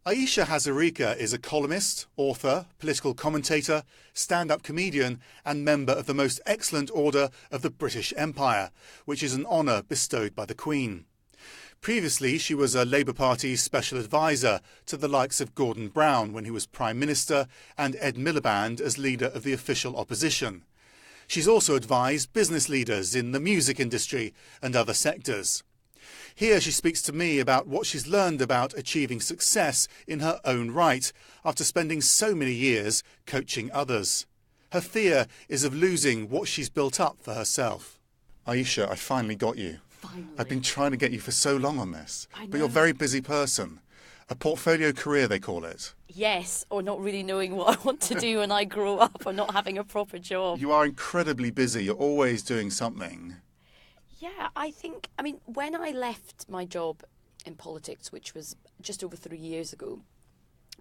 Ayesha Hazarika is a columnist, author, political commentator, stand-up comedian and member of the Most Excellent Order of the British Empire, which is an honour bestowed by the Queen. Previously, she was a Labour Party special advisor to the likes of Gordon Brown when he was Prime Minister and Ed Miliband as leader of the official opposition. She's also advised business leaders in the music industry and other sectors. Here she speaks to me about what she's learned about achieving success in her own right after spending so many years coaching others. Her fear is of losing what she's built up for herself. Ayesha, I finally got you. Finally. I've been trying to get you for so long on this. I know. But you're a very busy person. A portfolio career, they call it. Yes, or not really knowing what I want to do when I grow up, or not having a proper job. You are incredibly busy. You're always doing something. Yeah, I mean, when I left my job in politics, which was just over 3 years ago,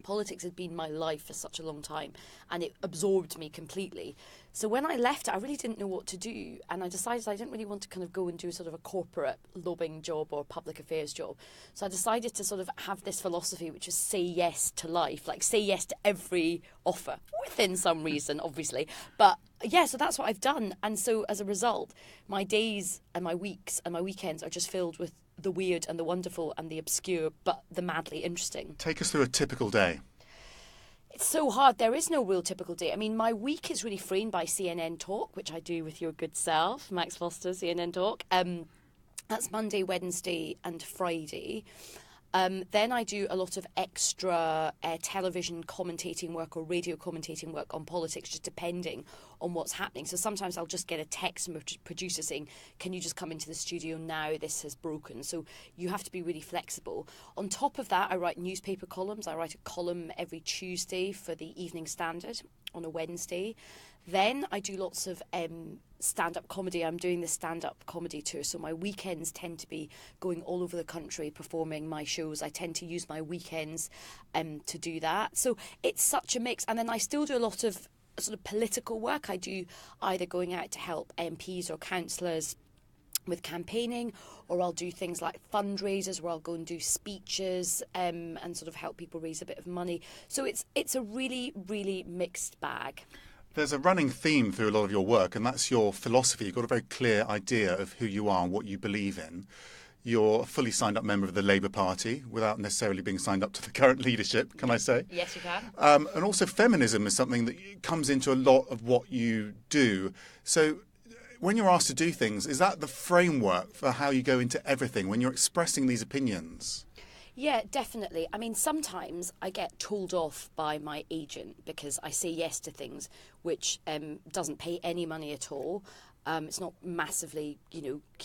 politics had been my life for such a long time and it absorbed me completely. So when I left it, I really didn't know what to do. And I decided I didn't really want to kind of go and do sort of a corporate lobbying job or public affairs job. So I decided to sort of have this philosophy, which is say yes to life, like say yes to every offer, within some reason, obviously. But yeah, so that's what I've done. And so as a result, my days and my weeks and my weekends are just filled with the weird and the wonderful and the obscure, but the madly interesting. Take us through a typical day. It's so hard. There is no real typical day. I mean, my week is really framed by CNN Talk, which I do with your good self, Max Foster, CNN Talk. That's Monday, Wednesday and Friday. Then I do a lot of extra television commentating work or radio commentating work on politics, just depending on what's happening. So sometimes I'll just get a text from a producer saying, can you just come into the studio now? This has broken. So you have to be really flexible. On top of that, I write newspaper columns. I write a column every Tuesday for the Evening Standard on a Wednesday. Then I do lots of stand-up comedy. I'm doing the stand-up comedy tour, so my weekends tend to be going all over the country performing my shows. I tend to use my weekends to do that. So it's such a mix. And then I still do a lot of sort of political work. I do either going out to help MPs or councillors with campaigning, or I'll do things like fundraisers where I'll go and do speeches and sort of help people raise a bit of money. So it's a really, really mixed bag. There's a running theme through a lot of your work, and that's your philosophy. You've got a very clear idea of who you are and what you believe in. You're a fully signed up member of the Labour Party without necessarily being signed up to the current leadership, can I say? Yes, you can. And also feminism is something that comes into a lot of what you do. So when you're asked to do things, is that the framework for how you go into everything when you're expressing these opinions? Yeah, definitely. I mean, sometimes I get told off by my agent because I say yes to things which doesn't pay any money at all. It's not massively,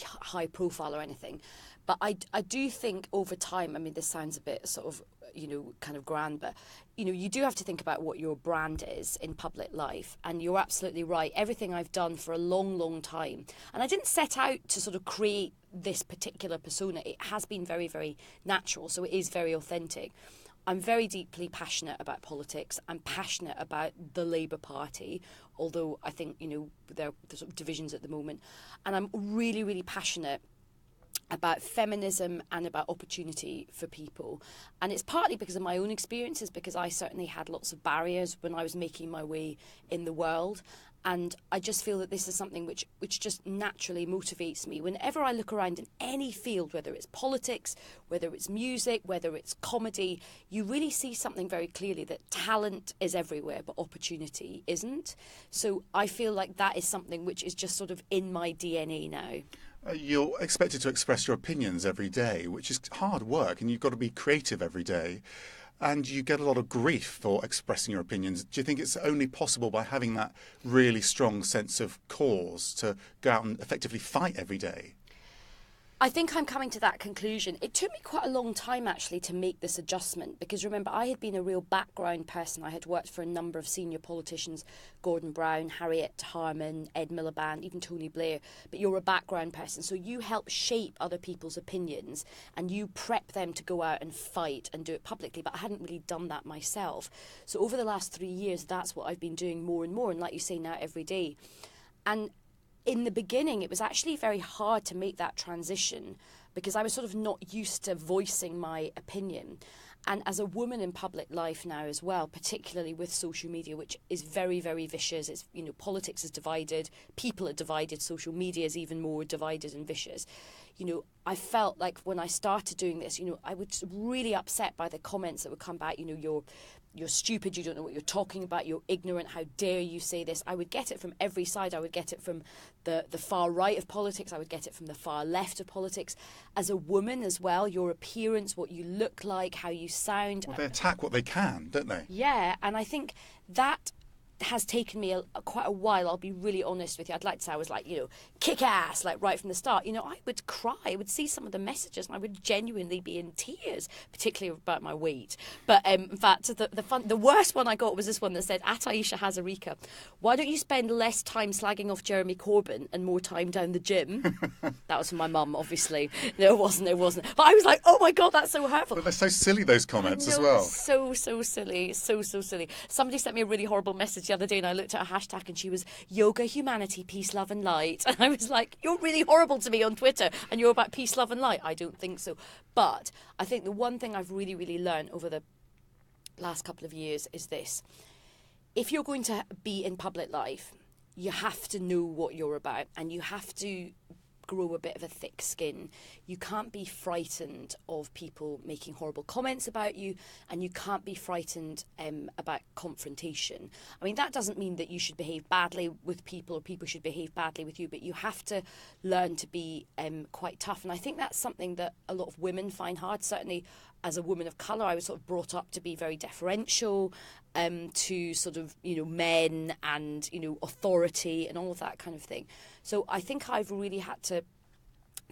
high profile or anything. But I do think over time, I mean, this sounds a bit sort of, kind of grand, but, you do have to think about what your brand is in public life. And you're absolutely right. Everything I've done for a long, long time, and I didn't set out to sort of create this particular persona. It has been very, very natural. So it is very authentic. I'm very deeply passionate about politics. I'm passionate about the Labour Party, although I think, there are sort of divisions at the moment. And I'm really, really passionate about feminism and about opportunity for people. And it's partly because of my own experiences, because I certainly had lots of barriers when I was making my way in the world. And I just feel that this is something which just naturally motivates me. Whenever I look around in any field, whether it's politics, whether it's music, whether it's comedy, you really see something very clearly that talent is everywhere, but opportunity isn't. So I feel like that is something which is just sort of in my DNA now. You're expected to express your opinions every day, which is hard work, and you've got to be creative every day. And you get a lot of grief for expressing your opinions. Do you think it's only possible by having that really strong sense of cause to go out and effectively fight every day? I think I'm coming to that conclusion. It took me quite a long time, actually, to make this adjustment, because remember, I had been a real background person. I had worked for a number of senior politicians, Gordon Brown, Harriet Harman, Ed Miliband, even Tony Blair. But you're a background person, so you help shape other people's opinions and you prep them to go out and fight and do it publicly. But I hadn't really done that myself. So over the last 3 years, that's what I've been doing more and more, and like you say, now every day. And in the beginning, it was actually very hard to make that transition because I was sort of not used to voicing my opinion. And as a woman in public life now as well, particularly with social media, which is very, very vicious, it's, you know, politics is divided, people are divided, social media is even more divided and vicious. You know, I felt like when I started doing this, you know, I was really upset by the comments that would come back, you know, you're stupid, you don't know what you're talking about, you're ignorant, how dare you say this. I would get it from every side. I would get it from the far right of politics. I would get it from the far left of politics. As a woman as well, your appearance, what you look like, how you sound. Well, they attack what they can, don't they? Yeah, and I think that has taken me quite a while, I'll be really honest with you. I'd like to say I was like, you know, kick ass, like right from the start. You know, I would cry. I would see some of the messages and I would genuinely be in tears, particularly about my weight. But in fact, the worst one I got was this one that said, at Ayesha Hazarika, why don't you spend less time slagging off Jeremy Corbyn and more time down the gym? That was from my mum, obviously. No, it wasn't. But I was like, oh my God, that's so hurtful. But they're so silly, those comments as well. So silly. So silly. Somebody sent me a really horrible message the other day and I looked at a hashtag and she was yoga, humanity, peace, love and light. And I was like, you're really horrible to me on Twitter and you're about peace, love and light. I don't think so. But I think the one thing I've really, really learned over the last couple of years is this. If you're going to be in public life, you have to know what you're about and you have to grow a bit of a thick skin. You can't be frightened of people making horrible comments about you and you can't be frightened about confrontation. I mean, that doesn't mean that you should behave badly with people or people should behave badly with you, but you have to learn to be quite tough. And I think that's something that a lot of women find hard. Certainly as a woman of colour, I was sort of brought up to be very deferential to sort of, you know, men and, you know, authority and all of that kind of thing. So I think I've really had to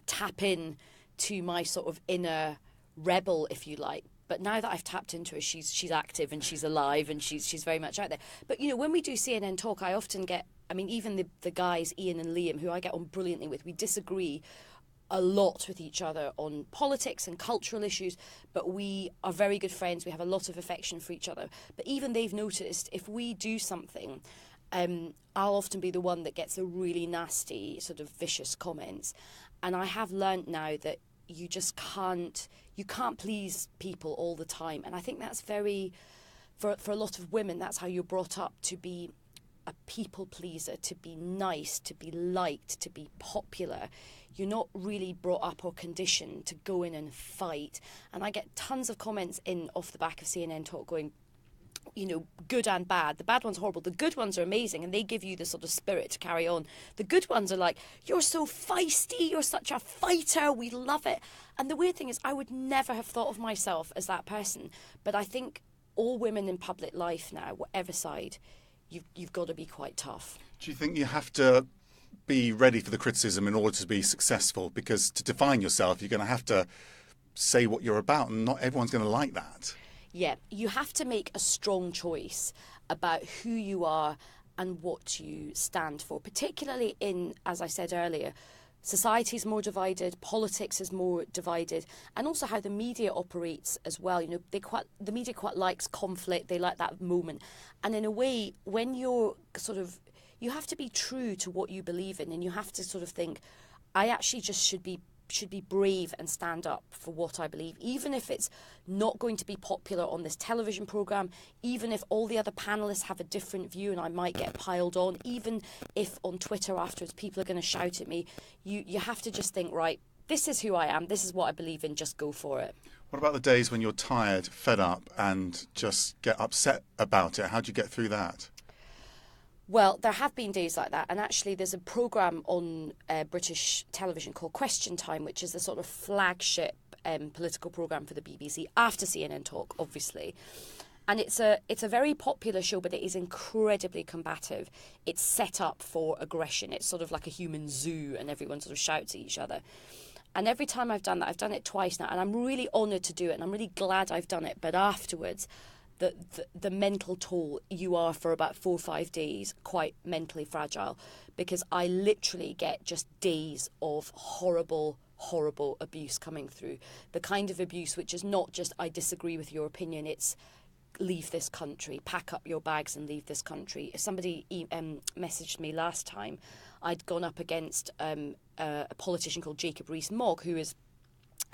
tap in to my sort of inner rebel, if you like. But now that I've tapped into her, she's active and she's alive and she's very much out there. But, you know, when we do CNN Talk, I often get, I mean, even the guys, Ian and Liam, who I get on brilliantly with, we disagree a lot with each other on politics and cultural issues, but we are very good friends. We have a lot of affection for each other. But even they've noticed if we do something, I'll often be the one that gets a really nasty sort of vicious comments. And I have learned now that you just can't please people all the time. And I think that's very, for a lot of women, that's how you're brought up, to be a people pleaser, to be nice, to be liked, to be popular. You're not really brought up or conditioned to go in and fight. And I get tons of comments in off the back of CNN Talk going, you know, good and bad. The bad ones are horrible. The good ones are amazing and they give you the sort of spirit to carry on. The good ones are like, you're so feisty, you're such a fighter, we love it. And the weird thing is I would never have thought of myself as that person. But I think all women in public life now, whatever side, you've got to be quite tough. Do you think you have to be ready for the criticism in order to be successful? Because to define yourself, you're going to have to say what you're about and not everyone's going to like that. Yeah, you have to make a strong choice about who you are and what you stand for, particularly in, as I said earlier, society is more divided, politics is more divided, and also how the media operates as well. You know, the media quite likes conflict, they like that moment. And in a way, when you're sort of, you have to be true to what you believe in and you have to sort of think, I actually just should be brave and stand up for what I believe, even if it's not going to be popular on this television programme, even if all the other panellists have a different view and I might get piled on, even if on Twitter afterwards people are going to shout at me, you have to just think, right, this is who I am, this is what I believe in, just go for it. What about the days when you're tired, fed up and just get upset about it? How do you get through that? Well, there have been days like that, and actually there's a programme on British television called Question Time, which is the sort of flagship political programme for the BBC after CNN Talk, obviously. And it's a very popular show, but it is incredibly combative. It's set up for aggression. It's sort of like a human zoo, and everyone sort of shouts at each other. And every time I've done that, I've done it twice now, and I'm really honoured to do it, and I'm really glad I've done it. But afterwards, the mental toll, you are for about 4 or 5 days quite mentally fragile, because I literally get just days of horrible abuse coming through. The kind of abuse which is not just I disagree with your opinion, it's leave this country, pack up your bags and leave this country. If somebody messaged me last time, I'd gone up against a politician called Jacob Rees-Mogg, who is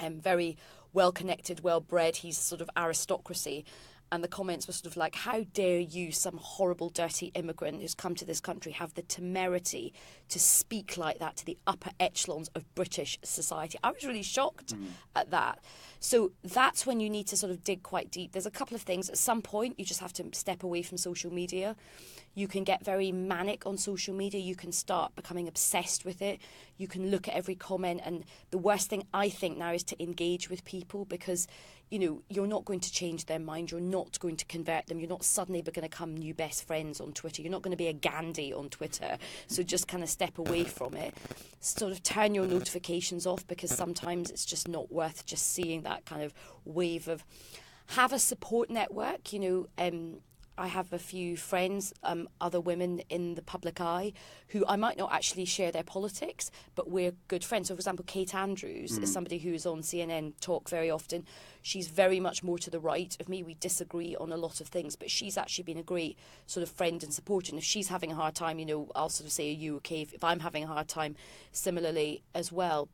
very well-connected, well-bred, he's sort of aristocracy. And the comments were sort of like, how dare you, some horrible, dirty immigrant who's come to this country, have the temerity to speak like that to the upper echelons of British society. I was really shocked at that. So that's when you need to sort of dig quite deep. There's a couple of things. At some point, you just have to step away from social media. You can get very manic on social media. You can start becoming obsessed with it. You can look at every comment. And the worst thing I think now is to engage with people, because, you know, you're not going to change their mind. You're not going to convert them. You're not suddenly going to become new best friends on Twitter. You're not going to be a Gandhi on Twitter. So just kind of step away from it. Sort of turn your notifications off, because sometimes it's just not worth just seeing that kind of wave of... Have a support network, you know. I have a few friends, other women in the public eye, who I might not actually share their politics, but we're good friends. So, for example, Kate Andrews is somebody who is on CNN Talk very often. She's very much more to the right of me. We disagree on a lot of things, but she's actually been a great sort of friend and support. And if she's having a hard time, you know, I'll sort of say, are you okay? If I'm having a hard time, similarly as well.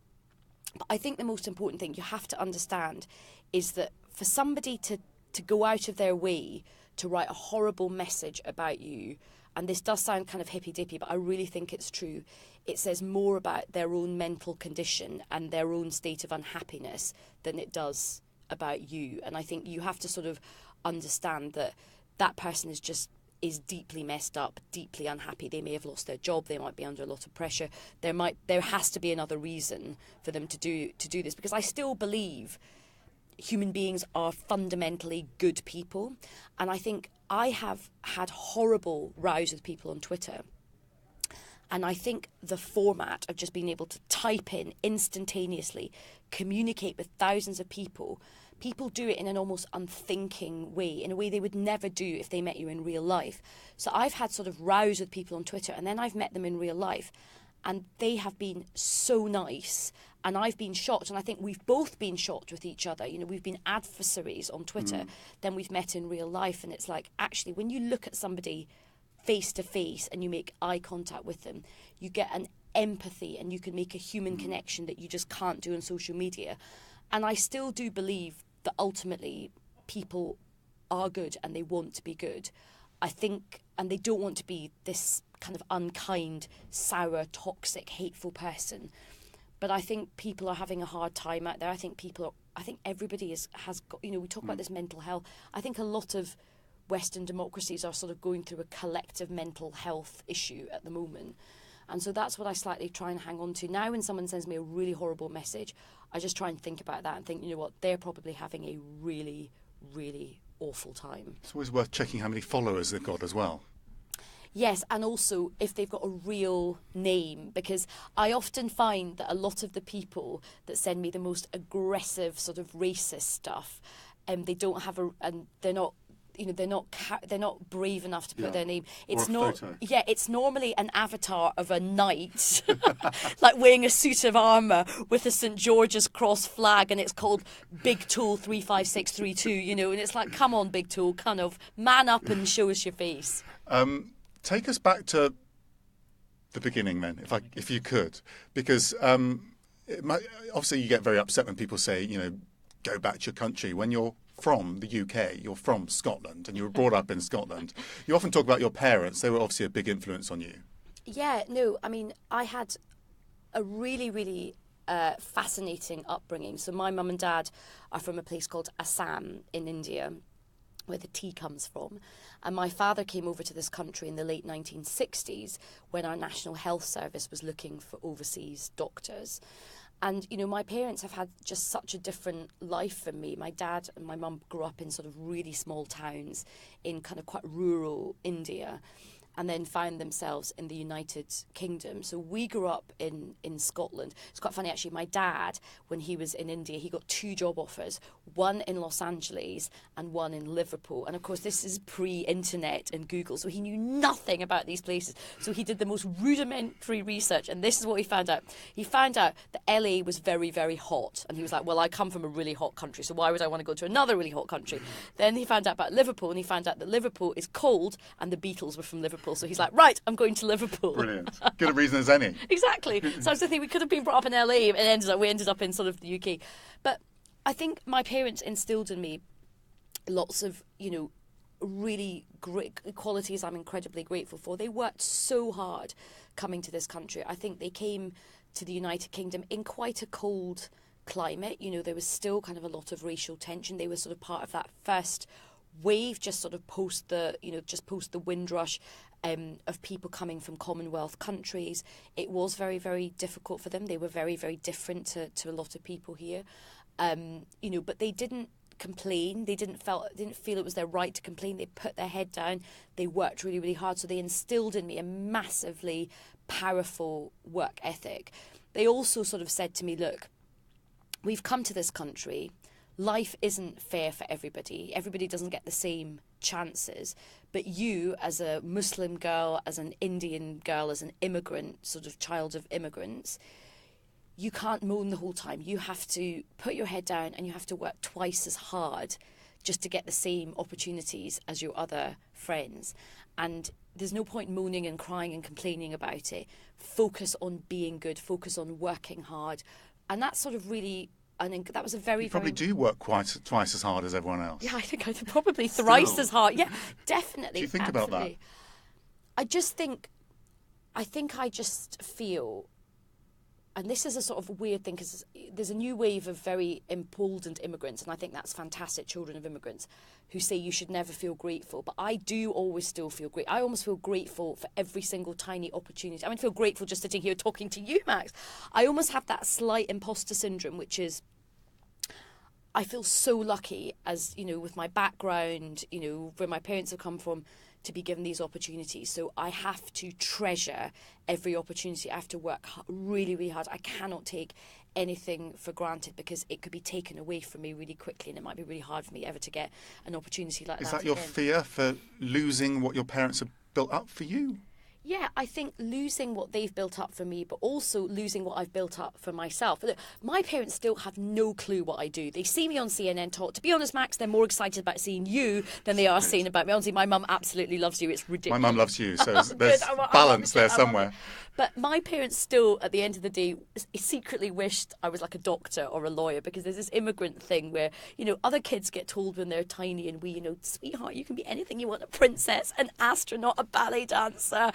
But I think the most important thing you have to understand is that for somebody to go out of their way to write a horrible message about you, and this does sound kind of hippy-dippy, but I really think it's true, it says more about their own mental condition and their own state of unhappiness than it does about you. And I think you have to sort of understand that that person is deeply messed up, deeply unhappy. They may have lost their job. They might be under a lot of pressure. There has to be another reason for them to do this, because I still believe human beings are fundamentally good people. And I think I have had horrible rows with people on Twitter. And I think the format of just being able to type in instantaneously, communicate with thousands of people do it in an almost unthinking way, in a way they would never do if they met you in real life. So I've had sort of rows with people on Twitter, and then I've met them in real life, and they have been so nice, and I've been shocked, and I think we've both been shocked with each other. You know, we've been adversaries on Twitter, then we've met in real life, and it's like, actually, when you look at somebody face to face and you make eye contact with them, you get an empathy and you can make a human connection that you just can't do on social media. And I still do believe that ultimately people are good and they want to be good. I think, and they don't want to be this kind of unkind, sour, toxic, hateful person. But I think people are having a hard time out there. I think everybody has got, you know, we talk about this mental health. I think a lot of Western democracies are sort of going through a collective mental health issue at the moment. And so that's what I slightly try and hang on to. Now when someone sends me a really horrible message, I just try and think about that and think, you know what, they're probably having a really, really awful time. It's always worth checking how many followers they've got as well. Yes, and also if they've got a real name, because I often find that a lot of the people that send me the most aggressive sort of racist stuff, they don't have and they're not, you know, they're not brave enough to put their name. It's it's normally an avatar of a knight, like wearing a suit of armour with a St George's Cross flag, and it's called Big Tool 35632. You know, and it's like, come on, Big Tool, kind of man up and show us your face. Take us back to the beginning then, if you could, because obviously you get very upset when people say, you know, go back to your country. When you're from the UK, you're from Scotland, and you were brought up in Scotland. You often talk about your parents. They were obviously a big influence on you. Yeah, no, I mean, I had a really, really fascinating upbringing. So my mum and dad are from a place called Assam in India, where the tea comes from. And my father came over to this country in the late 1960s when our National Health Service was looking for overseas doctors. And, you know, my parents have had just such a different life from me. My dad and my mum grew up in sort of really small towns in kind of quite rural India, and then found themselves in the United Kingdom. So we grew up in Scotland. It's quite funny, actually. My dad, when he was in India, he got 2 job offers, one in Los Angeles and one in Liverpool. And, of course, this is pre-internet and Google, so he knew nothing about these places. So he did the most rudimentary research, and this is what he found out. He found out that LA was very, very hot. And he was like, well, I come from a really hot country, so why would I want to go to another really hot country? Then he found out about Liverpool, and he found out that Liverpool is cold, and the Beatles were from Liverpool. So he's like, right, I'm going to Liverpool. Brilliant. Good a reason as any. Exactly. So I was thinking we could have been brought up in LA and we ended up in sort of the UK. But I think my parents instilled in me lots of, really great qualities I'm incredibly grateful for. They worked so hard coming to this country. I think they came to the United Kingdom in quite a cold climate. There was still kind of a lot of racial tension. They were sort of part of that first wave, just sort of post the Windrush of people coming from Commonwealth countries. It was very, very difficult for them. They were very, very different to a lot of people here. But they didn't complain. They didn't feel it was their right to complain. They put their head down. They worked really, really hard. So they instilled in me a massively powerful work ethic. They also sort of said to me, look, we've come to this country. Life isn't fair for everybody. Everybody doesn't get the same chances. But you, as a Muslim girl, as an Indian girl, as an immigrant, sort of child of immigrants, you can't moan the whole time. You have to put your head down and you have to work twice as hard just to get the same opportunities as your other friends. And there's no point moaning and crying and complaining about it. Focus on being good. Focus on working hard. And that's sort of really... I think that was a very, you probably do work twice as hard as everyone else. Yeah, I think I probably thrice as hard. Yeah, definitely. Do you think absolutely. about that? I just feel, and this is a sort of weird thing because there's a new wave of very emboldened immigrants, and I think that's fantastic, children of immigrants, who say you should never feel grateful. But I do always still feel great. I almost feel grateful for every single tiny opportunity. I feel grateful just sitting here talking to you, Max. I almost have that slight imposter syndrome, which is, I feel so lucky as, with my background, where my parents have come from, to be given these opportunities. So I have to treasure every opportunity. I have to work really, really hard. I cannot take anything for granted because it could be taken away from me really quickly, and it might be really hard for me ever to get an opportunity like that. Is that your fear for losing what your parents have built up for you? Yeah, I think losing what they've built up for me, but also losing what I've built up for myself. Look, my parents still have no clue what I do. They see me on CNN talk. To be honest, Max, they're more excited about seeing you than they are seeing about me. Honestly, my mum absolutely loves you. It's ridiculous. My mum loves you, so there's balance there somewhere. But my parents still, at the end of the day, secretly wished I was like a doctor or a lawyer, because there's this immigrant thing where, other kids get told when they're tiny and we, sweetheart, you can be anything you want, a princess, an astronaut, a ballet dancer.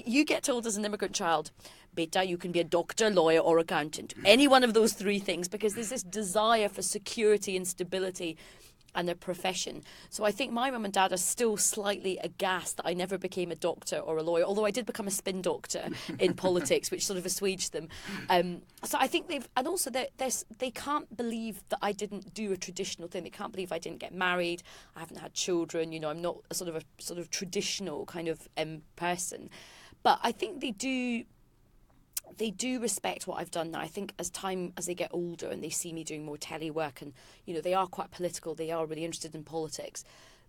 You get told as an immigrant child, beta, you can be a doctor, lawyer or accountant. Any one of those three things, because there's this desire for security and stability and a profession. So I think my mum and dad are still slightly aghast that I never became a doctor or a lawyer, although I did become a spin doctor in politics, which sort of assuaged them. So I think they can't believe that I didn't do a traditional thing. They can't believe I didn't get married. I haven't had children. I'm not a sort of traditional kind of person. But I think they do respect what I've done now. I think as they get older and they see me doing more telly work, and they are quite political, they are really interested in politics,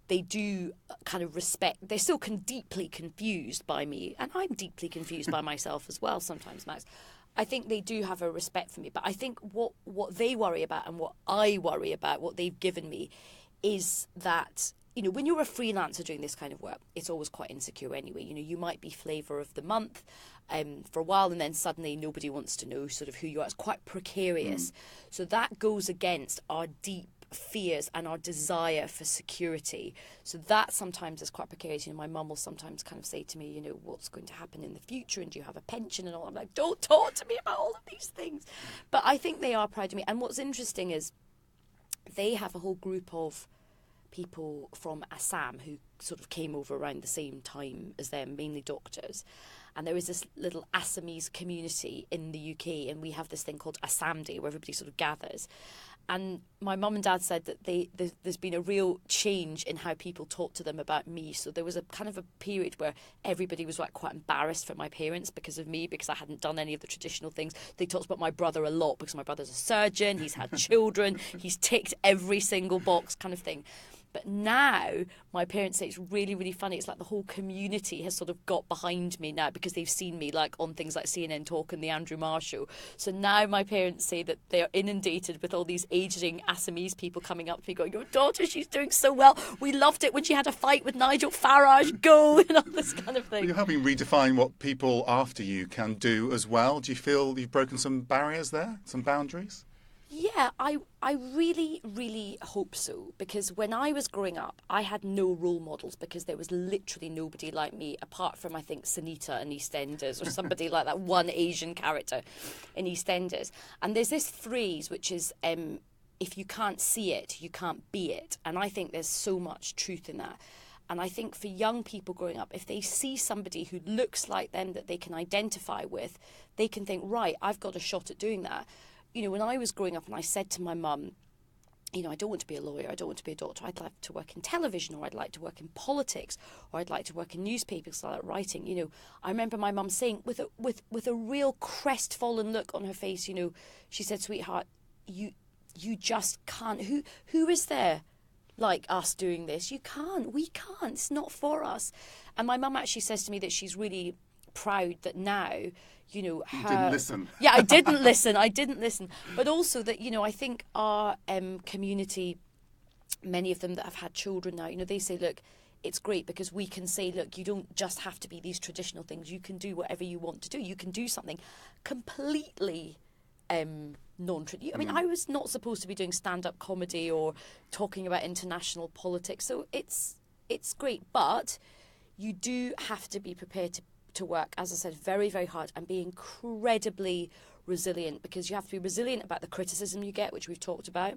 they do kind of respect. They're still deeply confused by me, and I'm deeply confused by myself as well sometimes, Max. I think they do have a respect for me, but I think what they worry about and what I worry about, what they've given me, is that when you're a freelancer doing this kind of work, it's always quite insecure anyway. You might be flavour of the month for a while, and then suddenly nobody wants to know sort of who you are. It's quite precarious. So that goes against our deep fears and our desire for security. So that sometimes is quite precarious. My mum will sometimes kind of say to me, what's going to happen in the future, and do you have a pension and all? I'm like, don't talk to me about all of these things. But I think they are proud of me. And what's interesting is they have a whole group of people from Assam who sort of came over around the same time as them, mainly doctors. And there is this little Assamese community in the UK, and we have this thing called Assam Day where everybody sort of gathers. And my mum and dad said that there's been a real change in how people talk to them about me. So there was a kind of a period where everybody was like quite embarrassed for my parents because of me, because I hadn't done any of the traditional things. They talked about my brother a lot because my brother's a surgeon, he's had children, he's ticked every single box kind of thing. But now my parents say it's really, really funny. It's like the whole community has sort of got behind me now because they've seen me like on things like CNN Talk and the Andrew Marr Show. So now my parents say that they are inundated with all these aging Assamese people coming up to me going, your daughter, she's doing so well. We loved it when she had a fight with Nigel Farage. Go! And all this kind of thing. Well, you're helping redefine what people after you can do as well. Do you feel you've broken some barriers there, some boundaries? Yeah, I really, really hope so, because when I was growing up, I had no role models because there was literally nobody like me, apart from, I think, Sunita in EastEnders or somebody like that, one Asian character in EastEnders. And there's this phrase which is, if you can't see it, you can't be it. And I think there's so much truth in that. And I think for young people growing up, if they see somebody who looks like them that they can identify with, they can think, right, I've got a shot at doing that. You know, when I was growing up and I said to my mum, you know, I don't want to be a lawyer, I don't want to be a doctor, I'd like to work in television, or I'd like to work in politics, or I'd like to work in newspapers, I like writing. You know, I remember my mum saying with a real crestfallen look on her face, you know, she said, sweetheart, you just can't. Who is there like us doing this? You can't. We can't. It's not for us. And my mum actually says to me that she's really proud that now, you know, her... You didn't listen. Yeah, I didn't listen. I didn't listen. But also that, you know, I think our community, many of them that have had children now, you know, they say, look, it's great because we can say, look, you don't just have to be these traditional things. You can do whatever you want to do. You can do something completely non-traditional. I mean, I was not supposed to be doing stand-up comedy or talking about international politics. So it's great. But you do have to be prepared to work, as I said, very, very hard and be incredibly resilient, because you have to be resilient about the criticism you get, which we've talked about,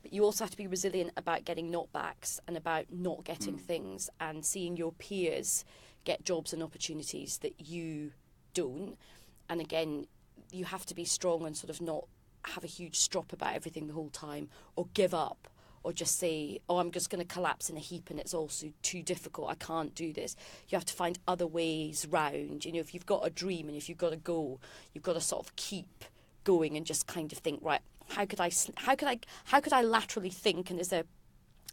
but you also have to be resilient about getting knockbacks and about not getting things and seeing your peers get jobs and opportunities that you don't. And again, you have to be strong and sort of not have a huge strop about everything the whole time, or give up, or just say, oh, I'm just going to collapse in a heap and it's also too difficult, I can't do this. You have to find other ways round. You know, if you've got a dream and if you've got a goal, you've got to sort of keep going and just kind of think, right, how could I laterally think, and is there,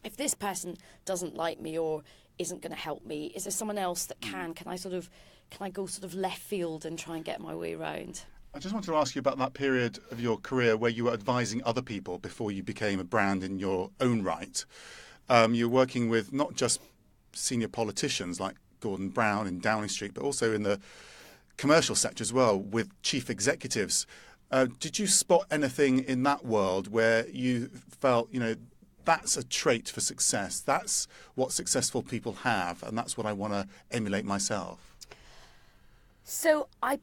if this person doesn't like me or isn't going to help me, is there someone else that can I go sort of left field and try and get my way round? I just want to ask you about that period of your career where you were advising other people before you became a brand in your own right. You're working with not just senior politicians like Gordon Brown in Downing Street, but also in the commercial sector as well with chief executives. Did you spot anything in that world where you felt, you know, that's a trait for success, that's what successful people have, and that's what I want to emulate myself? So I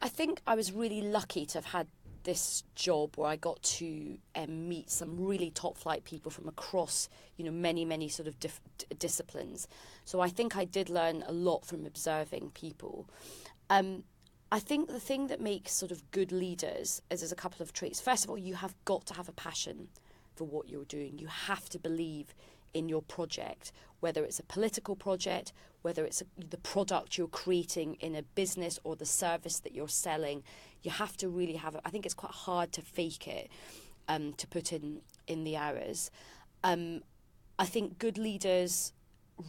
think I was really lucky to have had this job where I got to meet some really top flight people from across, you know, many sort of disciplines. So I think I did learn a lot from observing people. I think the thing that makes sort of good leaders is there's a couple of traits. First of all, you have got to have a passion for what you're doing. You have to believe in your project, whether it's a political project, whether it's the product you're creating in a business or the service that you're selling. You have to really have it. I think it's quite hard to fake it, to put in the hours. I think good leaders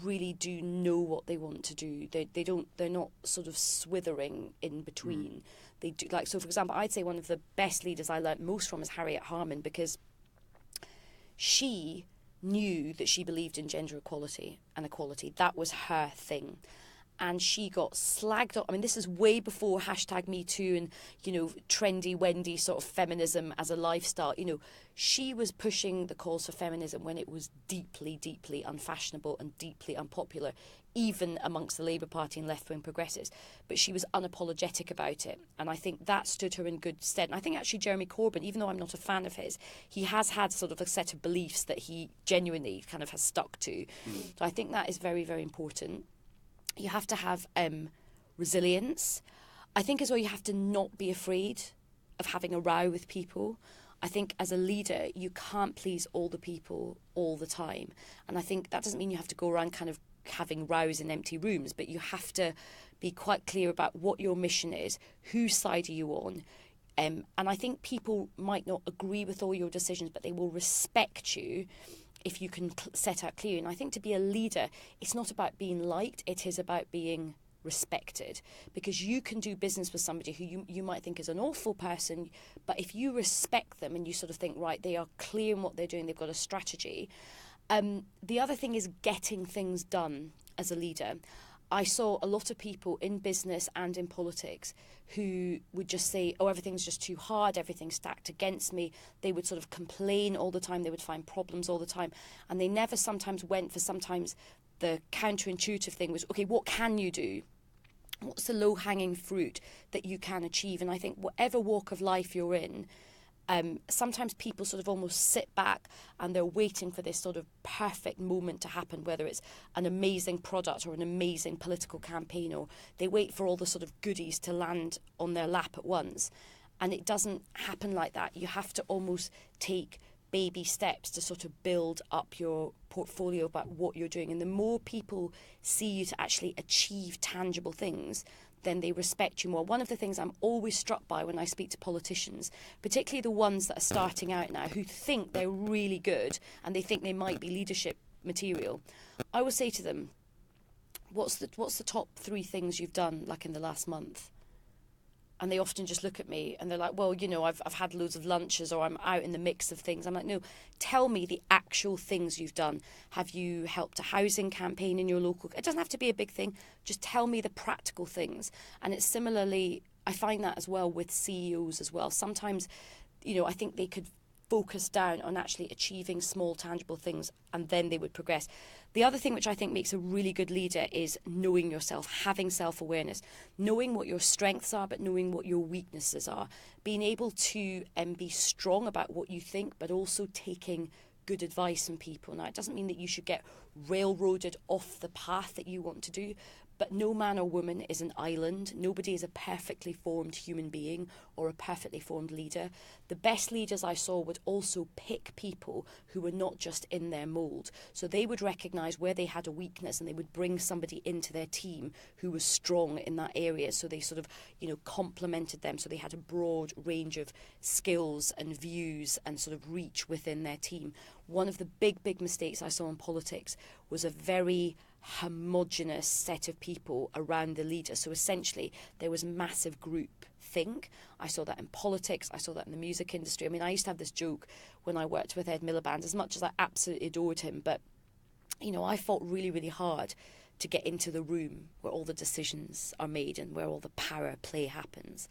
really do know what they want to do. They're not sort of swithering in between. They do, like, so for example, I'd say one of the best leaders I learnt most from is Harriet Harman, because she knew that she believed in gender equality and equality. That was her thing. And she got slagged off. I mean, this is way before #MeToo and, you know, trendy Wendy sort of feminism as a lifestyle. You know, she was pushing the calls for feminism when it was deeply, deeply unfashionable and deeply unpopular, even amongst the Labour Party and left-wing progressives. But she was unapologetic about it. And I think that stood her in good stead. And I think actually Jeremy Corbyn, even though I'm not a fan of his, he has had sort of a set of beliefs that he genuinely kind of has stuck to. So I think that is very, very important. You have to have resilience. I think as well you have to not be afraid of having a row with people. I think as a leader, you can't please all the people all the time. And I think that doesn't mean you have to go around kind of having rows in empty rooms, but you have to be quite clear about what your mission is, whose side are you on. And I think people might not agree with all your decisions, but they will respect you if you can set out clearly. And I think to be a leader, it's not about being liked, it is about being respected. Because you can do business with somebody who you might think is an awful person, but if you respect them and you sort of think, right, they are clear in what they're doing, they've got a strategy. The other thing is getting things done as a leader. I saw a lot of people in business and in politics who would just say, oh, everything's just too hard, everything's stacked against me. They would sort of complain all the time, they would find problems all the time, and they never sometimes went for sometimes the counterintuitive thing was, okay, what can you do? What's the low-hanging fruit that you can achieve? And I think whatever walk of life you're in, sometimes people sort of almost sit back and they're waiting for this sort of perfect moment to happen, whether it's an amazing product or an amazing political campaign, or they wait for all the sort of goodies to land on their lap at once. And it doesn't happen like that. You have to almost take baby steps to sort of build up your portfolio about what you're doing. And the more people see you to actually achieve tangible things, then they respect you more. One of the things I'm always struck by when I speak to politicians, particularly the ones that are starting out now, who think they're really good and they think they might be leadership material, I will say to them, what's the top 3 things you've done, like, in the last month? And they often just look at me and they're like, well, you know, I've had loads of lunches, or I'm out in the mix of things. I'm like, no, tell me the actual things you've done. Have you helped a housing campaign in your local? It doesn't have to be a big thing. Just tell me the practical things. And it's similarly, I find that as well with CEOs as well. Sometimes, you know, I think they could focus down on actually achieving small tangible things, and then they would progress. The other thing which I think makes a really good leader is knowing yourself, having self-awareness, knowing what your strengths are, but knowing what your weaknesses are, being able to be strong about what you think, but also taking good advice from people. Now, it doesn't mean that you should get railroaded off the path that you want to do, but no man or woman is an island. Nobody is a perfectly formed human being or a perfectly formed leader. The best leaders I saw would also pick people who were not just in their mould. So they would recognise where they had a weakness, and they would bring somebody into their team who was strong in that area. So they sort of, you know, complemented them. So they had a broad range of skills and views and sort of reach within their team. One of the big mistakes I saw in politics was a very homogenous set of people around the leader. So essentially there was massive group think. I saw that in politics, I saw that in the music industry. I mean, I used to have this joke when I worked with Ed Miliband, as much as I absolutely adored him, but you know, I fought really hard to get into the room where all the decisions are made and where all the power play happens.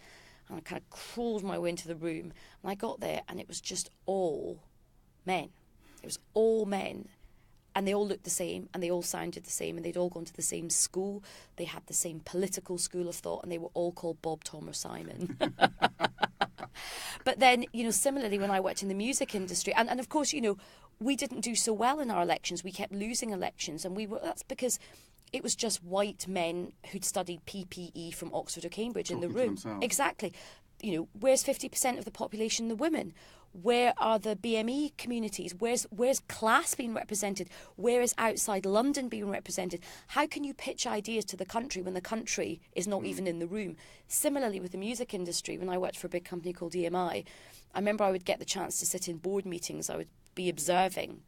And I kind of crawled my way into the room, and I got there and it was just all men. It was all men. And they all looked the same, and they all sounded the same, and they'd all gone to the same school. They had the same political school of thought, and they were all called Bob, Tom or Simon. But then, you know, similarly, when I worked in the music industry, and of course, you know, we didn't do so well in our elections. We kept losing elections, and that's because it was just white men who'd studied PPE from Oxford or Cambridge in the room. Exactly. You know, where's 50% of the population the women? Where are the BME communities? Where's class being represented? Where is outside London being represented? How can you pitch ideas to the country when the country is not even in the room? Similarly with the music industry, when I worked for a big company called EMI, I remember I would get the chance to sit in board meetings. I would be observing,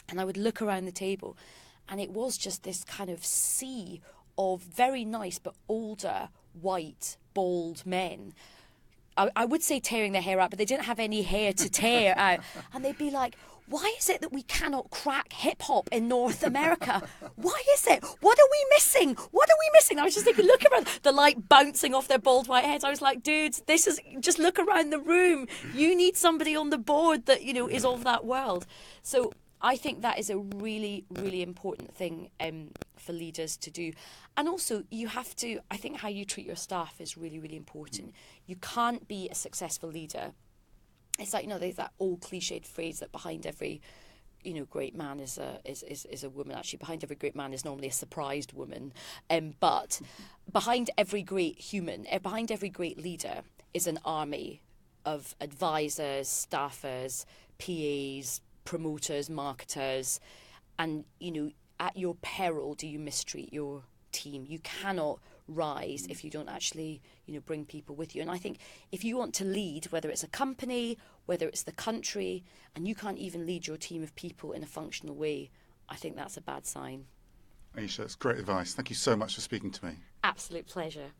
and I would look around the table, and it was just this kind of sea of very nice but older, white, bald men. I would say tearing their hair out, but they didn't have any hair to tear out. And they'd be like, why is it that we cannot crack hip-hop in North America? Why is it? What are we missing? What are we missing? I was just thinking, look around, the light bouncing off their bald white heads. I was like, dudes, this is, just look around the room. You need somebody on the board that, you know, is of that world. So I think that is a really important thing for leaders to do. And also, you have to, I think how you treat your staff is really important. You can't be a successful leader. It's like, you know, there's that old cliched phrase that behind every, you know, great man is a woman. Actually, behind every great man is normally a surprised woman. But behind every great human, behind every great leader is an army of advisors, staffers, PAs, promoters, marketers, and, you know, at your peril do you mistreat your team. You cannot rise if you don't actually, you know, bring people with you. And I think if you want to lead, whether it's a company, whether it's the country, and you can't even lead your team of people in a functional way, I think that's a bad sign. Ayesha, that's great advice. Thank you so much for speaking to me. Absolute pleasure.